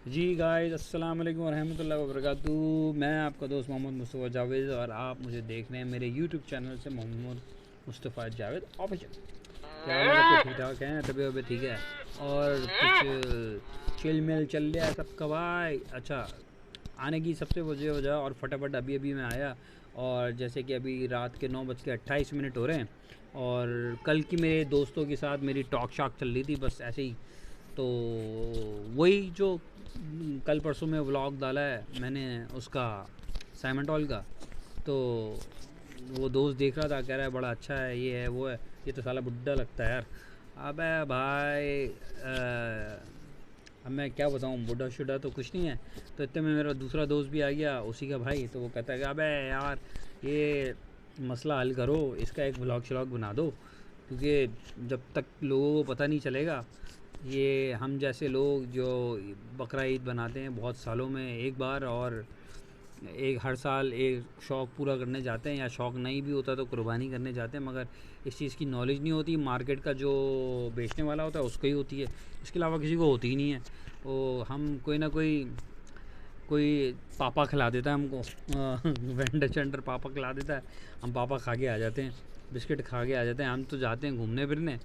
जी guys, अस्सलाम वालेकुम रहमतुल्लाहि व बरकातहू। मैं आपका दोस्त मोहम्मद मुस्तफ़ा जावेद और आप मुझे देख रहे हैं मेरे यूट्यूब चैनल से मोहम्मद मुस्तफ़ा जावेद ऑफिशियल। क्या हाल है? सबके ठीक ठाक हैं? तबीयत वबीयत ठीक है? और कुछ चिल मिल चल रहा है सबका भाई? अच्छा, आने की सबसे वजह और फटाफट अभी अभी मैं आया। और जैसे कि अभी रात के 9:28 हो रहे हैं और कल की मेरे दोस्तों के साथ मेरी टॉक शॉक चल रही थी, बस ऐसे ही। तो वही जो कल परसों में व्लॉग डाला है मैंने उसका, साइमन टॉल का। तो वो दोस्त देख रहा था, कह रहा है बड़ा अच्छा है, ये है वो है। ये तो साला बुड्ढा लगता है यार। अबे भाई, अब मैं क्या बताऊँ, बुढ़ा शुढ़ा तो कुछ नहीं है। तो इतने में मेरा दूसरा दोस्त भी आ गया, उसी का भाई। तो वो कहता है कि अबे यार, ये मसला हल करो, इसका एक व्लॉग शलॉग बना दो। क्योंकि जब तक लोगों को पता नहीं चलेगा, ये हम जैसे लोग जो बकरा ईद बनाते हैं बहुत सालों में एक बार, और एक हर साल एक शौक़ पूरा करने जाते हैं, या शौक़ नहीं भी होता तो कुर्बानी करने जाते हैं, मगर इस चीज़ की नॉलेज नहीं होती। मार्केट का जो बेचने वाला होता है उसको ही होती है, इसके अलावा किसी को होती ही नहीं है। वो हम कोई ना कोई कोई पापा खिला देता है हमको, वेंडर चेंडर पापा खिला देता है, हम पापा खा के आ जाते हैं, बिस्किट खा के आ जाते हैं। हम तो जाते हैं घूमने फिरने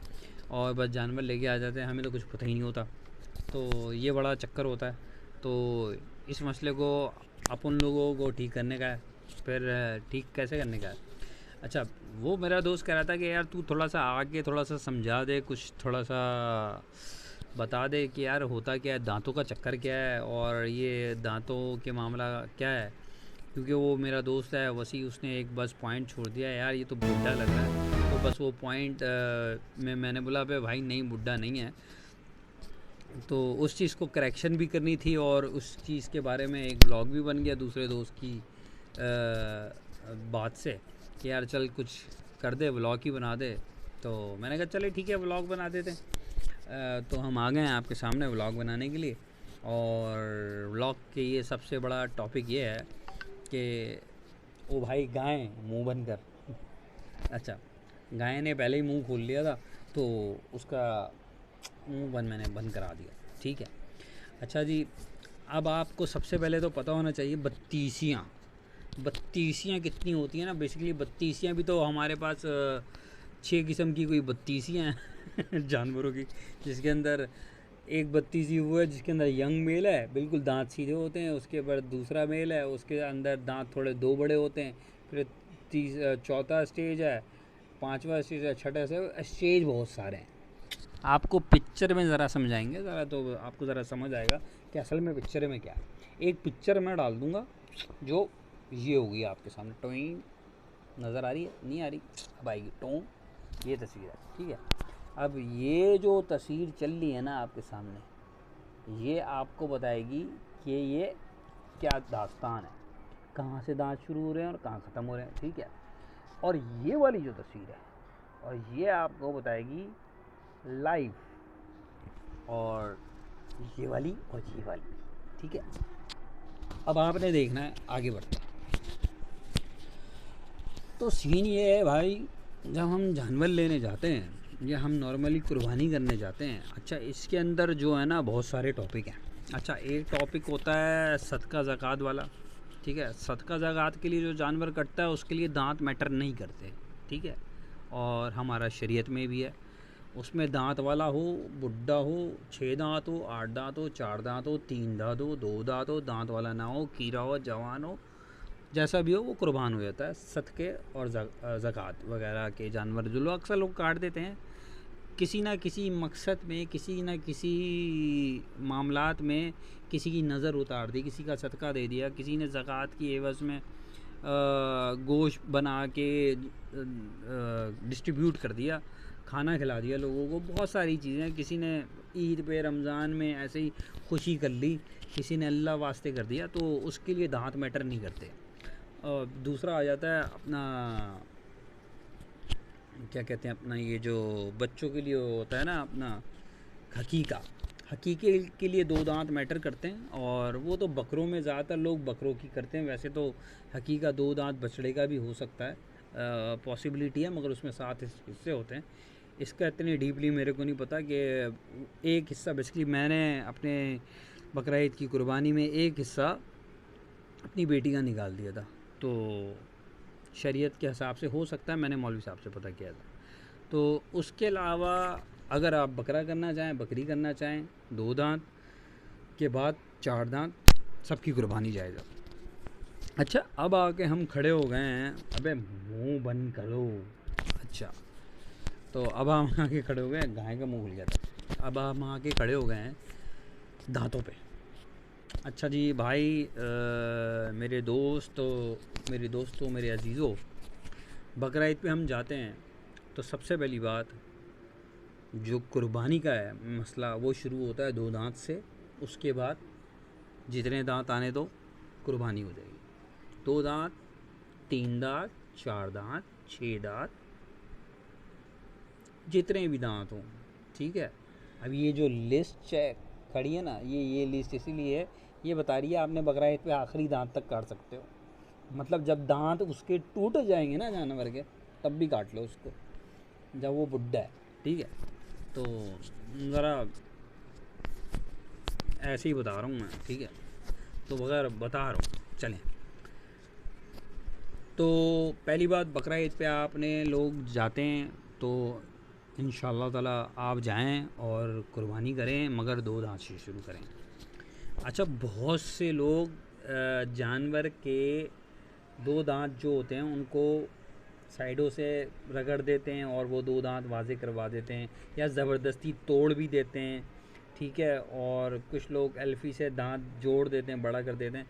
और बस जानवर लेके आ जाते हैं, हमें तो कुछ पता ही नहीं होता। तो ये बड़ा चक्कर होता है। तो इस मसले को अपन लोगों को ठीक करने का है। फिर ठीक कैसे करने का है? अच्छा, वो मेरा दोस्त कह रहा था कि यार तू थोड़ा सा आगे थोड़ा सा समझा दे, कुछ थोड़ा सा बता दे कि यार होता क्या है, दांतों का चक्कर क्या है और ये दांतों के मामला क्या है। क्योंकि वो मेरा दोस्त है वसी, उसने एक बस पॉइंट छोड़ दिया यार, ये तो बुढ़ा लग रहा है। तो बस वो पॉइंट में मैंने बोला अबे भाई नहीं, बुढ़ा नहीं है। तो उस चीज़ को करेक्शन भी करनी थी और उस चीज़ के बारे में एक ब्लॉग भी बन गया दूसरे दोस्त की बात से कि यार चल कुछ कर दे, ब्लॉग ही बना दे। तो मैंने कहा चले ठीक है, ब्लॉग बना देते हैं। तो हम आ गए हैं आपके सामने व्लॉग बनाने के लिए। और व्लॉग के ये सबसे बड़ा टॉपिक ये है कि ओ भाई गाय मुंह बंद कर। अच्छा, गाय ने पहले ही मुंह खोल लिया था, तो उसका मुंह मैंने बंद करा दिया। ठीक है। अच्छा जी, अब आपको सबसे पहले तो पता होना चाहिए बत्तीसियाँ। बत्तीसियाँ कितनी होती हैं ना, बेसिकली बत्तीसियाँ भी तो हमारे पास 6 किस्म की कोई बत्तीसियाँ हैं जानवरों की। जिसके अंदर एक बत्तीसी वो है जिसके अंदर यंग मेल है, बिल्कुल दांत सीधे होते हैं। उसके बाद दूसरा मेल है, उसके अंदर दांत थोड़े दो बड़े होते हैं। फिर चौथा स्टेज है, पांचवा स्टेज है, छठा से स्टेज बहुत सारे हैं। आपको पिक्चर में ज़रा समझाएंगे ज़रा, तो आपको ज़रा समझ आएगा कि असल में पिक्चर में क्या है। एक पिक्चर मैं डाल दूँगा जो ये होगी आपके सामने। टोइंग नज़र आ रही है? नहीं आ रही? अब आएगी। टों, ये तस्वीर है, ठीक है। अब ये जो तस्वीर चल रही है ना आपके सामने, ये आपको बताएगी कि ये क्या दास्तान है, कहाँ से दांत शुरू हो रहे हैं और कहाँ ख़त्म हो रहे हैं, ठीक है। और ये वाली जो तस्वीर है, और ये आपको बताएगी लाइफ, और ये वाली और ये वाली, ठीक है। अब आपने देखना है, आगे बढ़ते हैं। तो सीन ये है भाई, जब हम जानवर लेने जाते हैं या हम नॉर्मली कुर्बानी करने जाते हैं, अच्छा इसके अंदर जो है ना बहुत सारे टॉपिक हैं। अच्छा, एक टॉपिक होता है सदका ज़कात वाला, ठीक है। सदका ज़कात के लिए जो जानवर कटता है उसके लिए दांत मैटर नहीं करते, ठीक है। और हमारा शरीयत में भी है, उसमें दांत वाला हो, बुढ़ा हो, 6 दांत हो, 8 दांत हो, 4 दांत हो, 3 दांत हो, 2 दांत हो, दांत वाला ना हो, कीड़ा हो, जवान हो, जैसा भी हो वो कुर्बान हो जाता है। सदक़े और ज़कात वगैरह के जानवर जो लोग अक्सर लोग काट देते हैं किसी ना किसी मकसद में, किसी ना किसी मामलात में, किसी की नज़र उतार दी, किसी का सदका दे दिया, किसी ने ज़कात की एवज़ में गोश्त बना के डिस्ट्रीब्यूट कर दिया, खाना खिला दिया लोगों को। बहुत सारी चीज़ें, किसी ने ईद पे रमज़ान में ऐसे ही खुशी कर ली, किसी ने अल्लाह वास्ते कर दिया, तो उसके लिए दांत मैटर नहीं करते। और दूसरा आ जाता है अपना, क्या कहते हैं, अपना ये जो बच्चों के लिए होता है ना अपना हकीका। हकीके के लिए 2 दांत मैटर करते हैं, और वो तो बकरों में ज़्यादातर लोग बकरों की करते हैं। वैसे तो हकीका 2 दांत बछड़े का भी हो सकता है, पॉसिबिलिटी है, मगर उसमें 7 हिस्से होते हैं। इसका इतनी डीपली मेरे को नहीं पता कि एक हिस्सा बेसिकली मैंने अपने बकरा ईद की कुर्बानी में एक हिस्सा अपनी बेटी का निकाल दिया था। तो शरीयत के हिसाब से हो सकता है, मैंने मौलवी साहब से पता किया था। तो उसके अलावा अगर आप बकरा करना चाहें, बकरी करना चाहें, 2 दांत के बाद 4 दांत, सबकी कुर्बानी जाएगा। अच्छा, अब आके हम खड़े हो गए हैं, अबे मुंह बंद करो। अच्छा, तो अब हम आके खड़े हो गए, गाय का मुंह खुल गया था। अब हम आके खड़े हो गए हैं दांतों पे। अच्छा जी भाई, मेरे दोस्तों मेरे अजीज़ों, बकरा ईद पे हम जाते हैं तो सबसे पहली बात जो कुर्बानी का है मसला, वो शुरू होता है 2 दांत से। उसके बाद जितने दांत आने दो, कुर्बानी हो जाएगी। 2 दांत, 3 दांत, 4 दांत, 6 दांत, जितने भी दांत हों, ठीक है। अब ये जो लिस्ट खड़ी है ना, ये लिस्ट इसीलिए है, ये बता रही है आपने बकरा ईद पे आखिरी दांत तक काट सकते हो। मतलब जब दांत उसके टूट जाएंगे ना जानवर के, तब भी काट लो उसको, जब वो बुड्ढा है, ठीक है। तो ज़रा ऐसे ही बता रहा हूँ मैं, ठीक है। तो बगैर बता रहा हूँ, चलें। तो पहली बात, बकरा ईद पे आपने लोग जाते हैं तो इंशाअल्लाह ताला आप जाएं और कुर्बानी करें, मगर 2 दांत से शुरू करें। अच्छा, बहुत से लोग जानवर के 2 दांत जो होते हैं उनको साइडों से रगड़ देते हैं और वो 2 दांत वाजे करवा देते हैं, या ज़बरदस्ती तोड़ भी देते हैं, ठीक है। और कुछ लोग एल्फी से दांत जोड़ देते हैं, बड़ा कर देते हैं।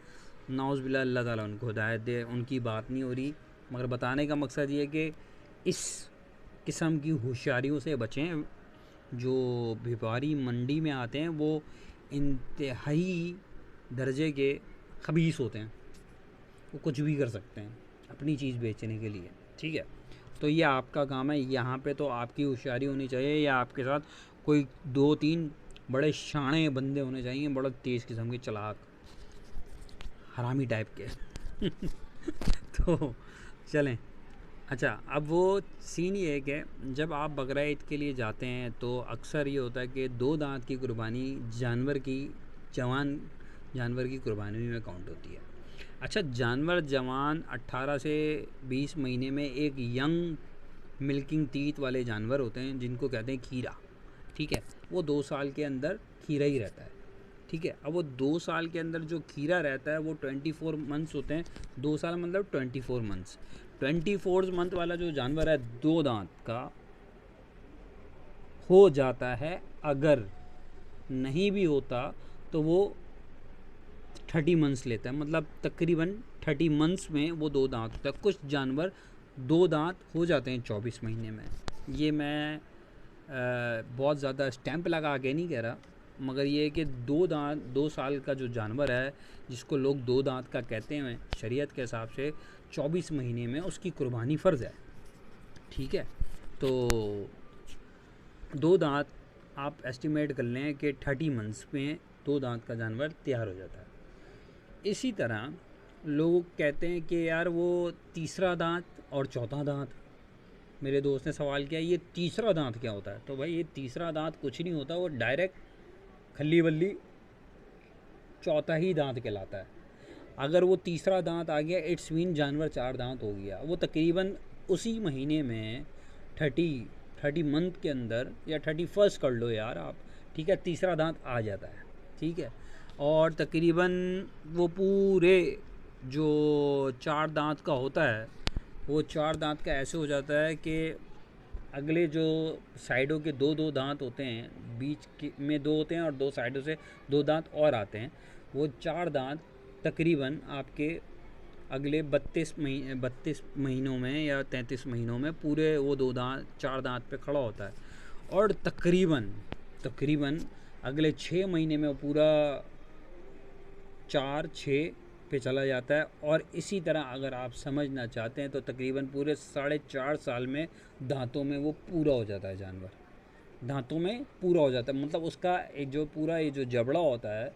नाउज़ बिल्लाह, अल्लाह ताला उनको हिदायत दे, उनकी बात नहीं हो रही, मगर बताने का मकसद ये है कि इस किस्म की होशियारियों से बचें। जो व्यापारी मंडी में आते हैं वो इंतहाई दर्जे के खबीस होते हैं, वो कुछ भी कर सकते हैं अपनी चीज़ बेचने के लिए, ठीक है। तो ये आपका काम है, यहाँ पे तो आपकी होशियारी होनी चाहिए, या आपके साथ कोई 2-3 बड़े शाणे बंदे होने चाहिए, बड़ा तेज़ किस्म के, चालाक, हरामी टाइप के। तो चलें। अच्छा, अब वो सीन ये है कि जब आप बकरा ईद के लिए जाते हैं तो अक्सर ये होता है कि 2 दांत की कुर्बानी जवान जानवर की कुर्बानी में काउंट होती है। अच्छा, जानवर जवान 18 से 20 महीने में एक यंग मिल्किंग टीथ वाले जानवर होते हैं जिनको कहते हैं खीरा, ठीक है। वो 2 साल के अंदर खीरा ही रहता है, ठीक है। अब वो 2 साल के अंदर जो खीरा रहता है वो 24 मंथ्स होते हैं। 2 साल मतलब 24 मंथ्स। 24 मंथ वाला जो जानवर है 2 दांत का हो जाता है, अगर नहीं भी होता तो वो 30 मंथ्स लेता है, मतलब तकरीबन 30 मंथ्स में वो 2 दांत होता है। कुछ जानवर 2 दांत हो जाते हैं 24 महीने में। ये मैं बहुत ज़्यादा स्टैंप लगा के नहीं कह रहा, मगर ये है कि 2 साल का जो जानवर है जिसको लोग 2 दांत का कहते हैं, शरीयत के हिसाब से 24 महीने में उसकी कुर्बानी फ़र्ज़ है, ठीक है। तो 2 दांत आप एस्टिमेट कर लें कि 30 मंथ्स में 2 दांत का जानवर तैयार हो जाता है। इसी तरह लोग कहते हैं कि यार वो तीसरा दांत और चौथा दांत, मेरे दोस्त ने सवाल किया ये तीसरा दांत क्या होता है। तो भाई ये तीसरा दांत कुछ नहीं होता, वो डायरेक्ट खल्ली बल्ली चौथा ही दांत कहलाता है। अगर वो तीसरा दांत आ गया, इट्स मीन जानवर 4 दांत हो गया। वो तकरीबन उसी महीने में 30 मंथ के अंदर, या 31 कर लो यार आप, ठीक है, तीसरा दांत आ जाता है, ठीक है। और तकरीबन वो पूरे जो 4 दांत का होता है, वो 4 दांत का ऐसे हो जाता है कि अगले जो साइडों के 2-2 दांत होते हैं, बीच के में 2 होते हैं और 2 साइडों से 2 दांत और आते हैं, वो 4 दांत तकरीबन आपके अगले 32 महीनों में या 33 महीनों में पूरे वो 4 दांत पे खड़ा होता है। और तकरीबन अगले 6 महीने में वो पूरा 4-6 पे चला जाता है। और इसी तरह अगर आप समझना चाहते हैं तो तकरीबन पूरे 4.5 साल में दांतों में वो पूरा हो जाता है, जानवर दांतों में पूरा हो जाता है। मतलब उसका एक जो पूरा ये जो जबड़ा होता है,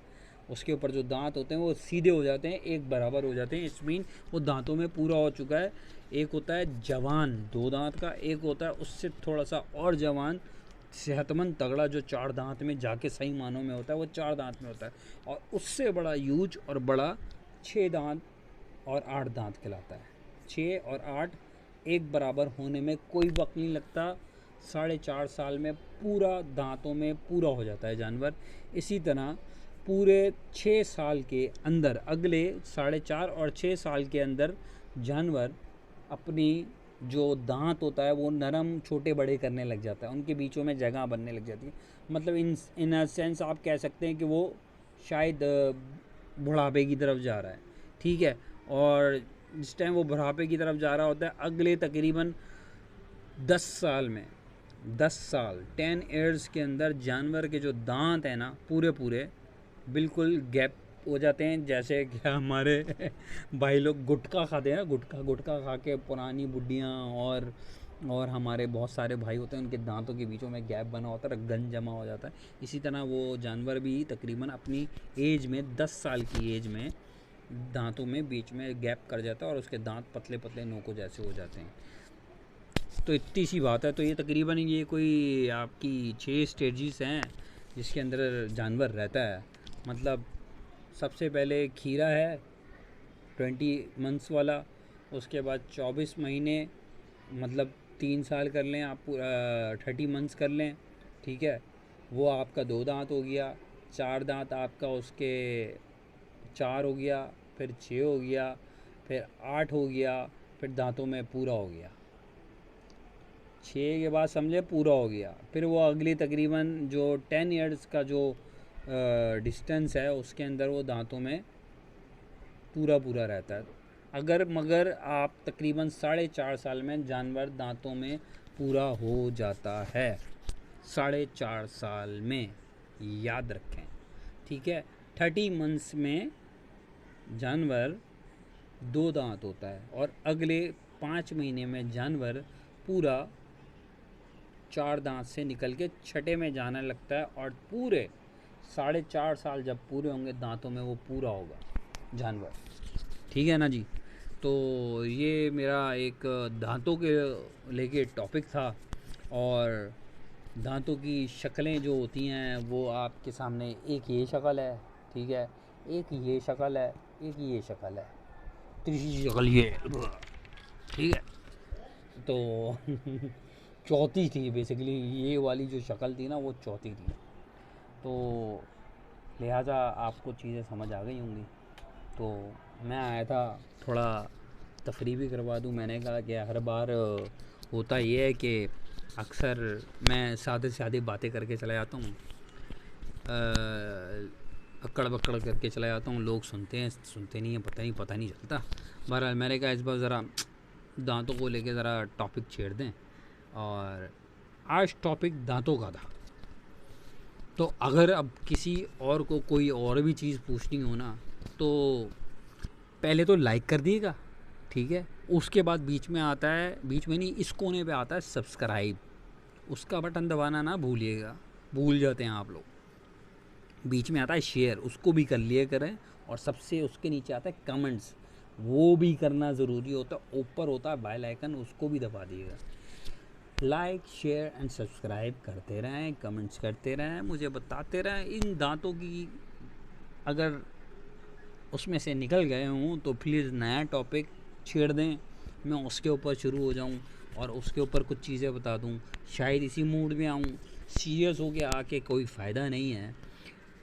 उसके ऊपर जो दांत होते हैं वो सीधे हो जाते हैं, एक बराबर हो जाते हैं। इस मीन वो दांतों में पूरा हो चुका है। एक होता है जवान 2 दांत का, एक होता है उससे थोड़ा सा और जवान सेहतमंद तगड़ा जो 4 दांत में जाके सही मानों में होता है वो 4 दांत में होता है, और उससे बड़ा यूज और बड़ा 6 दांत और 8 दांत कहलाता है। 6 और 8 एक बराबर होने में कोई वक्त नहीं लगता, 4.5 साल में पूरा दांतों में पूरा हो जाता है जानवर। इसी तरह पूरे 6 साल के अंदर, अगले 4.5 और 6 साल के अंदर जानवर अपनी जो दांत होता है वो नरम छोटे बड़े करने लग जाता है, उनके बीचों में जगह बनने लग जाती है। मतलब इन अ सेंस आप कह सकते हैं कि वो शायद बुढ़ापे की तरफ जा रहा है, ठीक है। और जिस टाइम वो बुढ़ापे की तरफ जा रहा होता है, अगले तकरीबन 10 साल में, 10 साल 10 ईयर्स के अंदर जानवर के जो दांत हैं ना पूरे पूरे बिल्कुल गैप हो जाते हैं। जैसे कि हमारे भाई लोग गुटखा खाते हैं ना, गुटखा खा के पुरानी बुढ़ियाँ और हमारे बहुत सारे भाई होते हैं, उनके दांतों के बीचों में गैप बना होता है, गंज जमा हो जाता है। इसी तरह वो जानवर भी तकरीबन अपनी एज में 10 साल की एज में दांतों में बीच में गैप कर जाता है और उसके दांत पतले पतले नोकों जैसे हो जाते हैं। तो इतनी सी बात है। तो ये तकरीबन ये कोई आपकी 6 स्टेजेस हैं जिसके अंदर जानवर रहता है। मतलब सबसे पहले खीरा है 20 मंथ्स वाला, उसके बाद 24 महीने, मतलब 3 साल कर लें आप, 30 मंथ्स कर लें, ठीक है। वो आपका 2 दांत हो गया, 4 दांत आपका उसके 4 हो गया, फिर 6 हो गया, फिर 8 हो गया, फिर दांतों में पूरा हो गया। 6 के बाद समझे पूरा हो गया। फिर वो अगली तकरीबन जो 10 ईयर्स का जो डिस्टेंस है उसके अंदर वो दांतों में पूरा पूरा रहता है। अगर मगर आप तकरीबन 4.5 साल में जानवर दांतों में पूरा हो जाता है, 4.5 साल में, याद रखें, ठीक है। 30 मंथ्स में जानवर 2 दांत होता है और अगले 5 महीने में जानवर पूरा 4 दांत से निकल के छठे में जाने लगता है, और पूरे 4.5 साल जब पूरे होंगे दांतों में वो पूरा होगा जानवर, ठीक है ना जी। तो ये मेरा एक दांतों के लेके टॉपिक था, और दांतों की शक्लें जो होती हैं वो आपके सामने, एक ये शक्ल है, ठीक है, एक ये शक्ल है, एक ये शक्ल है, तीसरी शक्ल ये, ठीक है। तो चौथी थी बेसिकली, ये वाली जो शक्ल थी ना वो चौथी थी। तो लिहाजा आपको चीज़ें समझ आ गई होंगी। तो मैं आया था थोड़ा तफरी भी करवा दूँ। मैंने कहा कि हर बार होता ये है कि अक्सर मैं सादे सादे बातें करके चला जाता हूँ, अक्कड़ बक्कड़ करके चला जाता हूँ, लोग सुनते हैं सुनते नहीं हैं, पता नहीं चलता। बहरहाल मैंने कहा इस बार ज़रा दांतों को लेके ज़रा टॉपिक छेड़ दें, और आज टॉपिक दांतों का था। तो अगर अब किसी और को कोई और भी चीज़ पूछनी हो ना, तो पहले तो लाइक कर दिएगा, ठीक है। उसके बाद बीच में आता है, बीच में नहीं, इस कोने पे आता है सब्सक्राइब, उसका बटन दबाना ना भूलिएगा, भूल जाते हैं आप लोग। बीच में आता है शेयर, उसको भी कर लिया करें, और सबसे उसके नीचे आता है कमेंट्स, वो भी करना ज़रूरी होता है। ऊपर होता है बेल आइकन, उसको भी दबा दिएगा। लाइक शेयर एंड सब्सक्राइब करते रहें, कमेंट्स करते रहें, मुझे बताते रहें। इन दांतों की अगर उसमें से निकल गए हूँ तो प्लीज़ नया टॉपिक छेड़ दें, मैं उसके ऊपर शुरू हो जाऊँ और उसके ऊपर कुछ चीज़ें बता दूँ। शायद इसी मूड में आऊँ। सीरियस हो के आके कोई फ़ायदा नहीं है,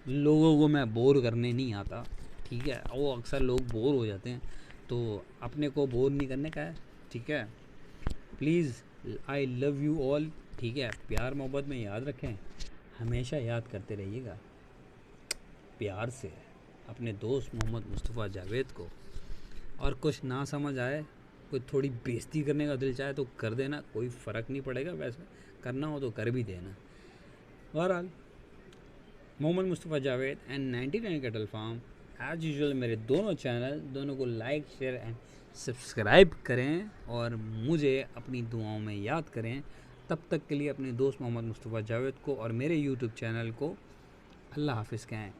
लोगों को मैं बोर करने नहीं आता, ठीक है। वो अक्सर लोग बोर हो जाते हैं, तो अपने को बोर नहीं करने का है, ठीक है। Please, I love you all, ठीक है। प्यार मोहब्बत में याद रखें, हमेशा याद करते रहिएगा प्यार से अपने दोस्त मोहम्मद मुस्तफ़ा जावेद को। और कुछ ना समझ आए, कोई थोड़ी बेइज्जती करने का दिल चाहे तो कर देना, कोई फ़र्क नहीं पड़ेगा, वैसे करना हो तो कर भी देना। बहरहाल Mohammad Mustafa Javed and 99 cattle farm as usual, मेरे दोनों चैनल, दोनों को लाइक शेयर एंड सब्सक्राइब करें, और मुझे अपनी दुआओं में याद करें। तब तक के लिए अपने दोस्त मोहम्मद मुस्तफ़ा जावेद को और मेरे यूट्यूब चैनल को अल्लाह हाफिज़ कहें।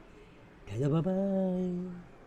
Bye bye.